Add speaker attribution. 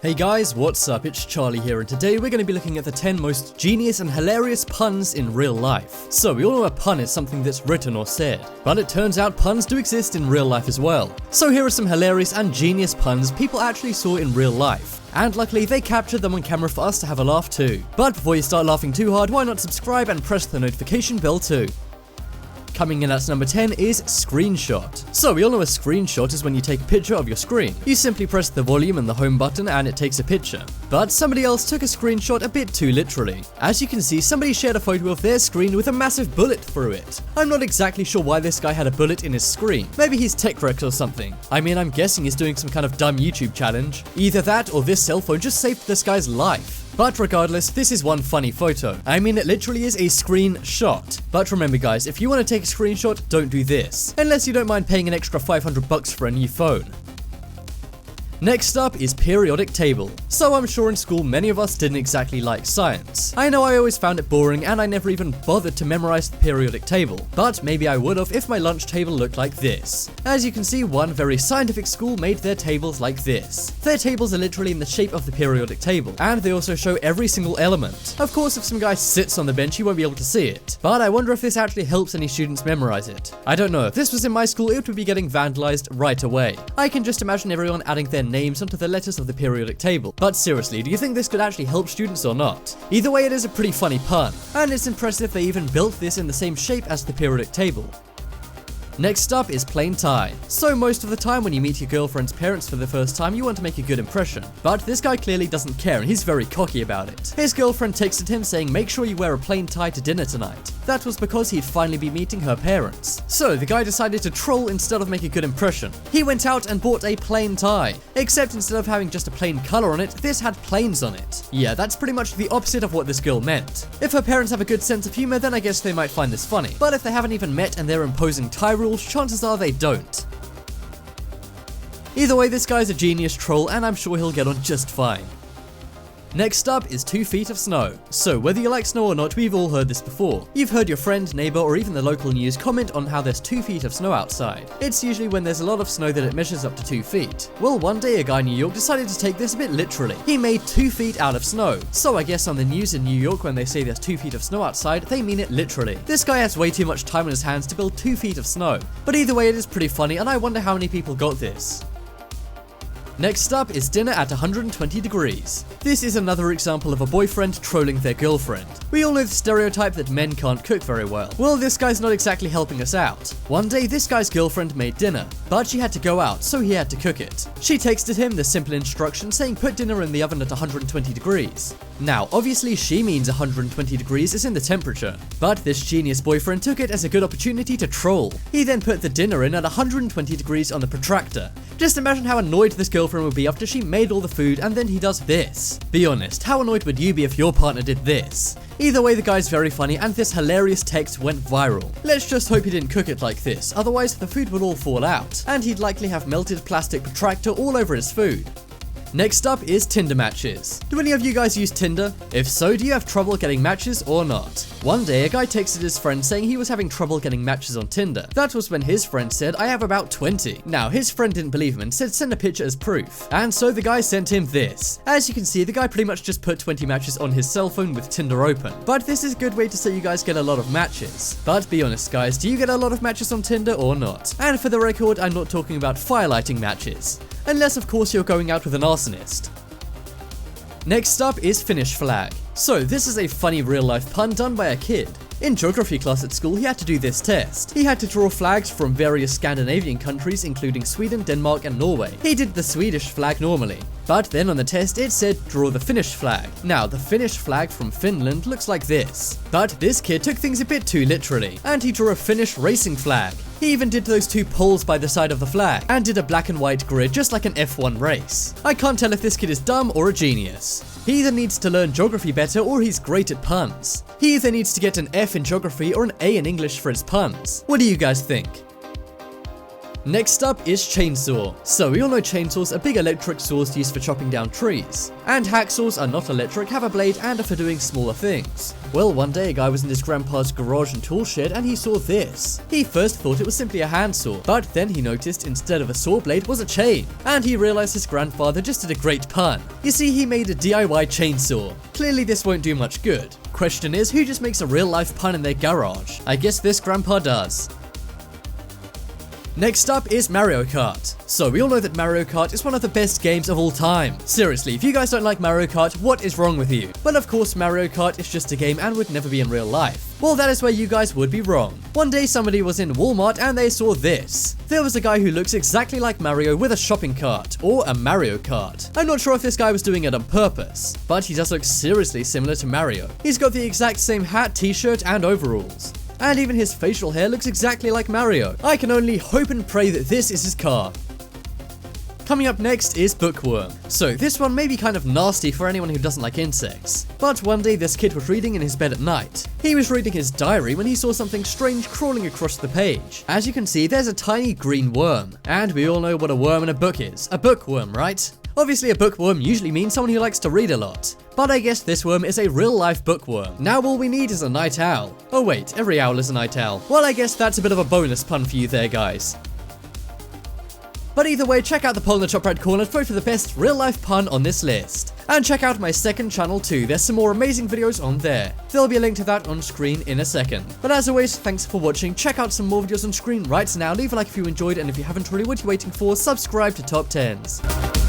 Speaker 1: Hey guys, what's up? It's Charlie here, and today we're going to be looking at the 10 most genius and hilarious puns in real life. So we all know a pun is something that's written or said, but it turns out puns do exist in real life as well. So here are some hilarious and genius puns people actually saw in real life. And luckily they captured them on camera for us to have a laugh too. But before you start laughing too hard, why not subscribe and press the notification bell too. Coming in at number 10 is screenshot. So we all know a screenshot is when you take a picture of your screen. You simply press the volume and the home button and it takes a picture. But somebody else took a screenshot a bit too literally. As you can see, somebody shared a photo of their screen with a massive bullet through it. I'm not exactly sure why this guy had a bullet in his screen. Maybe he's tech wrecked or something. I mean, I'm guessing he's doing some kind of dumb YouTube challenge. Either that or this cell phone just saved this guy's life. But regardless, this is one funny photo. I mean, it literally is a screenshot. But remember guys, if you want to take a screenshot, don't do this. Unless you don't mind paying an extra $500 for a new phone. Next up is periodic table. So I'm sure in school many of us didn't exactly like science. I know I always found it boring and I never even bothered to memorize the periodic table, but maybe I would have if my lunch table looked like this. As you can see, one very scientific school made their tables like this. Their tables are literally in the shape of the periodic table, and they also show every single element. Of course, if some guy sits on the bench, you won't be able to see it, but I wonder if this actually helps any students memorize it. I don't know, if this was in my school, it would be getting vandalized right away. I can just imagine everyone adding their names onto the letters of the periodic table. But seriously, do you think this could actually help students or not? Either way, it is a pretty funny pun, and it's impressive they even built this in the same shape as the periodic table. Next up is plain tie. So most of the time when you meet your girlfriend's parents for the first time, you want to make a good impression. But this guy clearly doesn't care and he's very cocky about it. His girlfriend texted him saying, make sure you wear a plain tie to dinner tonight. That was because he'd finally be meeting her parents. So the guy decided to troll instead of make a good impression. He went out and bought a plain tie. Except instead of having just a plain color on it, this had planes on it. Yeah, that's pretty much the opposite of what this girl meant. If her parents have a good sense of humor, then I guess they might find this funny. But if they haven't even met and they're imposing tie rules, chances are they don't. Either way, this guy's a genius troll and I'm sure he'll get on just fine. Next up is 2 feet of snow. So whether you like snow or not, we've all heard this before. You've heard your friend, neighbor, or even the local news comment on how there's 2 feet of snow outside. It's usually when there's a lot of snow that it measures up to 2 feet. Well, one day a guy in New York decided to take this a bit literally. He made 2 feet out of snow. So I guess on the news in New York when they say there's 2 feet of snow outside, they mean it literally. This guy has way too much time on his hands to build 2 feet of snow. But either way, it is pretty funny and I wonder how many people got this. Next up is dinner at 120 degrees. This is another example of a boyfriend trolling their girlfriend. We all know the stereotype that men can't cook very well. Well, this guy's not exactly helping us out. One day, this guy's girlfriend made dinner, but she had to go out, so he had to cook it. She texted him the simple instruction saying put dinner in the oven at 120 degrees. Now, obviously she means 120 degrees is in the temperature, but this genius boyfriend took it as a good opportunity to troll. He then put the dinner in at 120 degrees on the protractor. Just imagine how annoyed this girlfriend would be after she made all the food and then he does this. Be honest, how annoyed would you be if your partner did this? Either way, the guy's very funny and this hilarious text went viral. Let's just hope he didn't cook it like this, otherwise the food would all fall out, and he'd likely have melted plastic protractor all over his food. Next up is Tinder matches. Do any of you guys use Tinder? If so, do you have trouble getting matches or not? One day, a guy texted his friend saying he was having trouble getting matches on Tinder. That was when his friend said, I have about 20. Now, his friend didn't believe him and said send a picture as proof. And so the guy sent him this. As you can see, the guy pretty much just put 20 matches on his cell phone with Tinder open. But this is a good way to say you guys get a lot of matches. But be honest guys, do you get a lot of matches on Tinder or not? And for the record, I'm not talking about firelighting matches. Unless of course you're going out with an arsonist. Next up is FINNISH flag. So this is a funny real life pun done by a kid. In geography class at school, he had to do this test. He had to draw flags from various Scandinavian countries including Sweden, Denmark and Norway. He did the Swedish flag normally. But then on the test it said draw the Finnish flag. Now the Finnish flag from Finland looks like this. But this kid took things a bit too literally, and he drew a Finnish racing flag. He even did those 2 poles by the side of the flag, and did a black and white grid just like an F1 race. I can't tell if this kid is dumb or a genius. He either needs to learn geography better or he's great at puns. He either needs to get an F in geography or an A in English for his puns. What do you guys think? Next up is chainsaw. So we all know chainsaws are big electric saws used for chopping down trees. And hacksaws are not electric, have a blade, and are for doing smaller things. Well, one day a guy was in his grandpa's garage and tool shed and he saw this. He first thought it was simply a handsaw, but then he noticed instead of a saw blade was a chain. And he realized his grandfather just did a great pun. You see, he made a DIY chainsaw. Clearly this won't do much good. Question is, who just makes a real life pun in their garage? I guess this grandpa does. Next up is Mario Kart. So we all know that Mario Kart is one of the best games of all time. Seriously, if you guys don't like Mario Kart, what is wrong with you? But of course Mario Kart is just a game and would never be in real life. Well, that is where you guys would be wrong. One day somebody was in Walmart and they saw this. There was a guy who looks exactly like Mario with a shopping cart, or a Mario Kart. I'm not sure if this guy was doing it on purpose, but he does look seriously similar to Mario. He's got the exact same hat, t-shirt, and overalls. And even his facial hair looks exactly like Mario. I can only hope and pray that this is his car. Coming up next is Bookworm. So this one may be kind of nasty for anyone who doesn't like insects. But one day this kid was reading in his bed at night. He was reading his diary when he saw something strange crawling across the page. As you can see, there's a tiny green worm. And we all know what a worm in a book is. A bookworm, right? Obviously a bookworm usually means someone who likes to read a lot. But I guess this worm is a real-life bookworm. Now all we need is a night owl. Oh wait, every owl is a night owl. Well, I guess that's a bit of a bonus pun for you there, guys. But either way, check out the poll in the top right corner to vote for the best real-life pun on this list. And check out my second channel too, there's some more amazing videos on there. There'll be a link to that on screen in a second. But as always, thanks for watching, check out some more videos on screen right now, leave a like if you enjoyed, and if you haven't already, what are you waiting for? Subscribe to Top 10s.